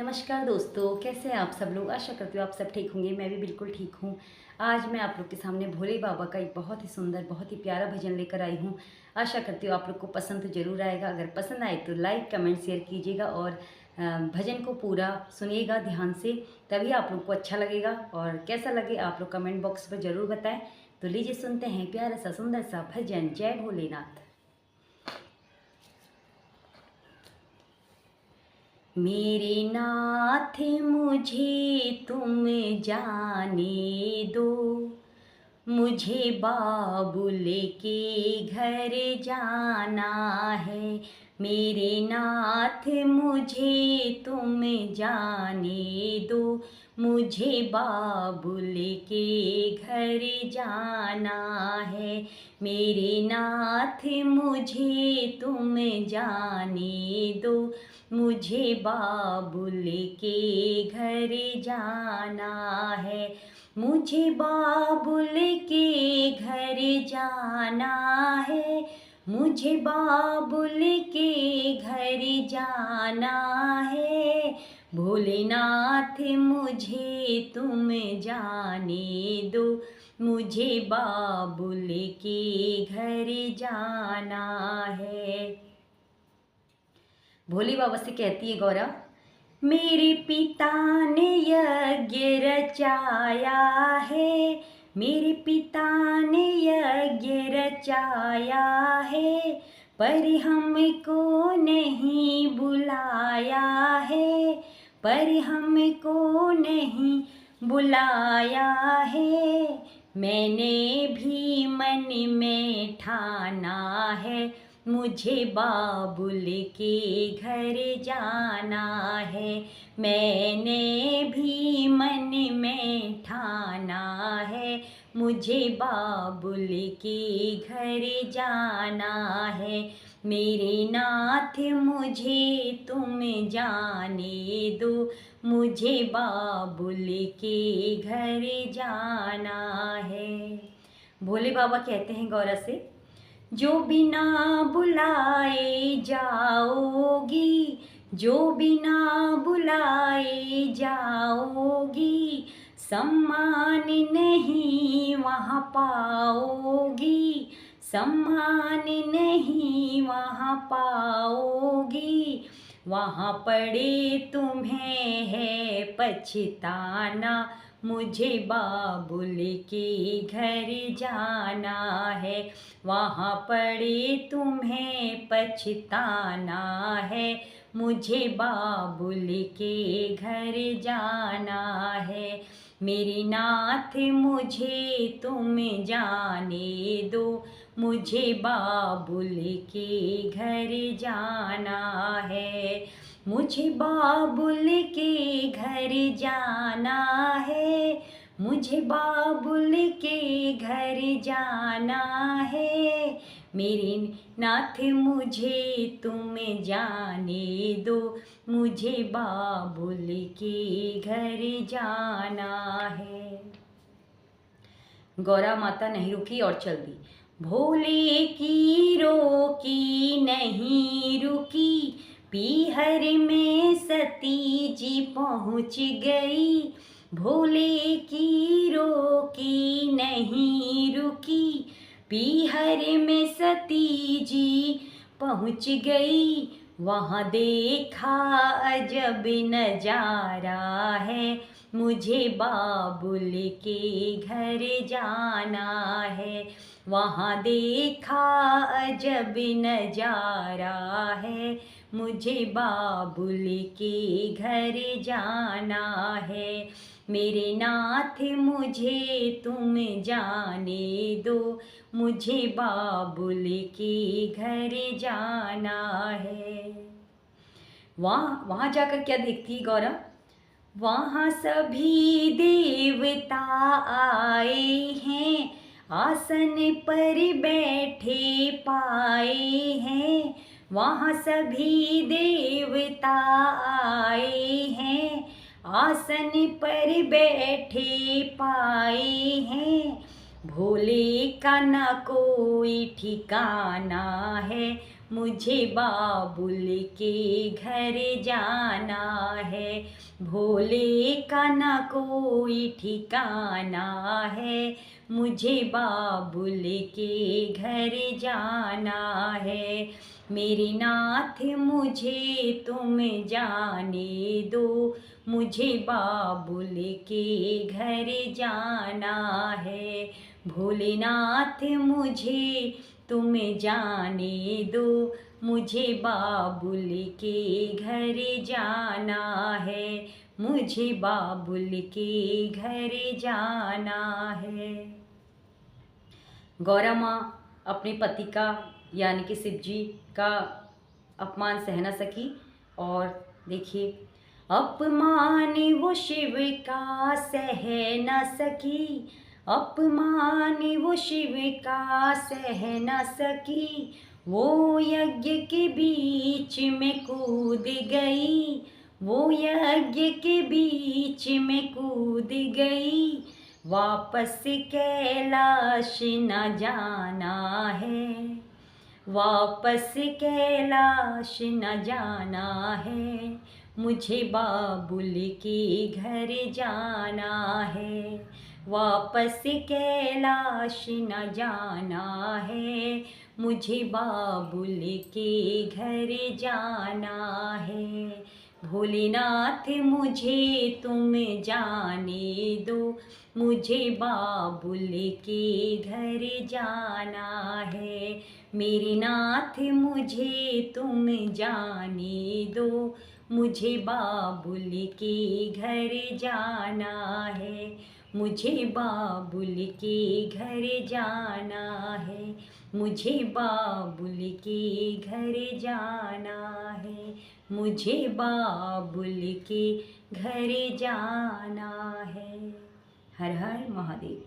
नमस्कार दोस्तों, कैसे हैं आप सब लोग। आशा करती हूँ आप सब ठीक होंगे। मैं भी बिल्कुल ठीक हूँ। आज मैं आप लोग के सामने भोले बाबा का एक बहुत ही सुंदर, बहुत ही प्यारा भजन लेकर आई हूँ। आशा करती हूँ आप लोग को पसंद तो ज़रूर आएगा। अगर पसंद आए तो लाइक कमेंट शेयर कीजिएगा और भजन को पूरा सुनिएगा ध्यान से, तभी आप लोग को अच्छा लगेगा। और कैसा लगे आप लोग कमेंट बॉक्स पर ज़रूर बताएँ। तो लीजिए सुनते हैं प्यारा सा सुंदर सा भजन। जय भोलेनाथ। मेरे नाथ मुझे तुम जाने दो, मुझे बाबुल के घर जाना है। मेरे नाथ मुझे तुम जाने दो, मुझे बाबुल के घर जाना है। मेरे नाथ मुझे तुम जाने दो, मुझे बाबुल के घर जाना है। मुझे बाबुल के घर जाना है, मुझे बाबुल के घर जाना है। भोलेनाथ मुझे तुम जाने दो, मुझे बाबुल के घर जाना है। भोले बाबा से कहती है गौरा, मेरे पिता ने यज्ञ रचाया है, मेरे पिता ने यज्ञ रचाया है, पर हमको नहीं बुलाया है, पर हमको नहीं बुलाया है। मैंने भी मन में ठाना है, मुझे बाबुल के घर जाना है। मैंने भी मन में ठाना है, मुझे बाबुल के घर जाना है। मेरे नाथ मुझे तुम जाने दो, मुझे बाबुल के घर जाना है। भोले बाबा कहते हैं गौरा से, जो बिना बुलाए जाओगी, जो बिना बुलाए जाओगी, सम्मान नहीं वहाँ पाओगी, सम्मान नहीं वहाँ पाओगी। वहाँ पड़े तुम्हें है पछताना, मुझे बाबुल के घर जाना है। वहाँ पड़े तुम्हें पछताना है, मुझे बाबुल के घर जाना है। मेरे नाथ मुझे तुम जाने दो, मुझे बाबुल के घर जाना है। मुझे बाबुल के घर जाना है, मुझे बाबुल के घर जाना है। मेरे नाथ मुझे तुम जाने दो, मुझे बाबुल के घर जाना है। गौरा माता नहीं रुकी और चल दी। भोले की रोकी नहीं रुकी, पीहर में सती जी पहुँच गई। भोले की रोकी नहीं रुकी, पीहर में सती जी पहुँच गई। वहाँ देखा अजब नजारा है, मुझे बाबुल के घर जाना है। वहाँ देखा अजब नजारा है, मुझे बाबुल के घर जाना है। मेरे नाथ मुझे तुम जाने दो, मुझे बाबुल के घर जाना है। वहाँ जाकर क्या देखती है गौरा, वहाँ सभी देवता आए हैं, आसन पर बैठे पाए हैं। वहाँ सभी देवता आए हैं, आसन पर बैठे पाए हैं। भोले का न कोई ठिकाना है, मुझे बाबुल के घर जाना है। भोले का ना कोई ठिकाना है, मुझे बाबुल के घर जाना है। मेरे नाथ मुझे तुम जाने दो, मुझे बाबुल के घर जाना है। भोलेनाथ मुझे तुम जाने दो, मुझे बाबुल के घर जाना है। मुझे बाबुल के घर जाना है। गौरा माँ अपने पति का यानी कि शिव जी का अपमान सह न सकी और देखिए, अपमान वो शिव का सह न सकी, अपमान वो शिव का सह न सकी। वो यज्ञ के बीच में कूद गई, वो यज्ञ के बीच में कूद गई। वापस कैलाश न जाना है, वापस कैलाश न जाना है। मुझे बाबुल के घर जाना है, वापस कैलाश न जाना है। मुझे बाबुल के घर जाना है। भोलेनाथ मुझे तुम जाने दो, मुझे बाबुल के घर जाना है। मेरे नाथ मुझे तुम जाने दो, मुझे बाबुल के घर जाना है। मुझे बाबुल के घर जाना है, मुझे बाबुल के घर जाना है। मुझे बाबुल के घर जाना है। हर हर महादेव।